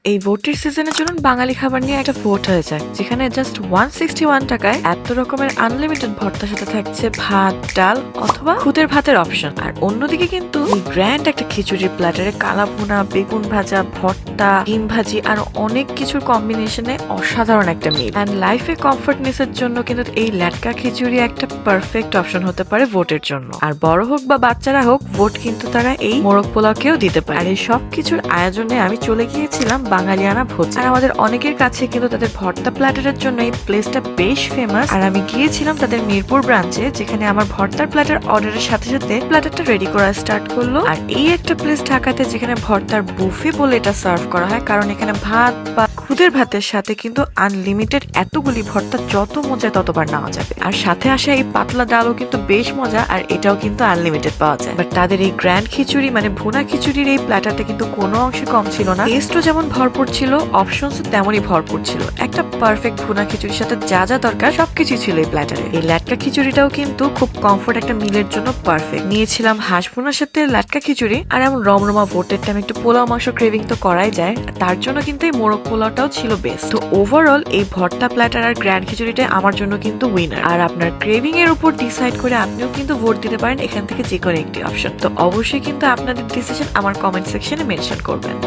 এই ভোটের সিজনে চলুন বাঙালি খাবার নিয়ে একটা ভোট হয়ে যায়, যেখানে জাস্ট 161 টাকায় এত রকমের আনলিমিটেড ভর্তার সাথে থাকছে ভাত, ডাল অথবা খুদের ভাতের অপশন। আর অন্যদিকে কিন্তু এই গ্র্যান্ড একটা খিচুড়ির প্ল্যাটারে কালা ভুনা, বেগুন ভাজা, ভর্তা, ডিম ভাজি আর অনেক কিছুর কম্বিনেশনে অসাধারণ একটা মিল। অ্যান্ড লাইফে কমফোর্টনেসের জন্য কিন্তু এই ল্যাটকা খিচুড়ি একটা পারফেক্ট অপশন হতে পারে ভোটের জন্য। আর বড় হোক বা বাচ্চারা হোক, ভোট কিন্তু তারা এই মোরগ পোলাওকেও দিতে পারে। আর এই সব কিছুর আয়োজনে আমি চলে গিয়েছিলাম বাঙালিয়ানা ভোজ। আর আমাদের অনেকের কাছে কিন্তু তাদের ভর্তা প্ল্যাটারের জন্য এই প্লেসটা বেশ ফেমাস। আর আমি গিয়েছিলাম তাদের মিরপুর ব্রাঞ্চে, যেখানে আমার ভর্তার প্ল্যাটার অর্ডারের সাথে সাথে প্ল্যাটারটা রেডি করা স্টার্ট করলো। আর এই একটা প্লেস ঢাকাতে যেখানে ভর্তার বুফে বলে এটা সার্ভ করা হয়, কারণ এখানে ভাত বা খুদের ভাতের সাথে কিন্তু আনলিমিটেড এতগুলি ভর্তা যত মজা ততবার নেওয়া যাবে। আর সাথে আসা এই পাতলা ডালও কিন্তু বেশ মজা, আর এটাও কিন্তু আনলিমিটেড পাওয়া যায়। বাট তাদের এই গ্র্যান্ড খিচুড়ি মানে ভুনা খিচুড়ির এই প্ল্যাটারটা কিন্তু কোনো অংশে কম ছিল না। টেস্টও যেমন ভরপুর ছিল, অপশনসও তেমনই ভরপুর ছিল। একটা পারফেক্ট ভুনা খিচুড়ির সাথে যা যা দরকার সবকিছু ছিল এই প্ল্যাটারে। এই ল্যাটকা খিচুড়িটাও কিন্তু খুব কমফোর্ট একটা মিলের জন্য পারফেক্ট। নিয়েছিলাম হাঁস ভুনার সাথে ল্যাটকা খিচুড়ি, আর এমন রমরমা ভোটের টাইম একটু পোলাও মাংস ক্রেভিং তো করাই যায়, তার জন্য কিন্তু এই মোরগ পোলাওটাও ছিল বেস্ট। তো ওভারঅল এই ভর্তা প্ল্যাটার আর গ্র্যান্ড খিচুড়িটা আমার জন্য কিন্তু উইনার। আর আপনার ক্রেভিং এর উপর ডিসাইড করে আপনিও কিন্তু ভোট দিতে পারেন এখান থেকে যে কোনো একটি অপশন। তো অবশ্যই কিন্তু আপনাদের ডিসিশন আমার কমেন্ট সেকশনে মেনশন করবেন।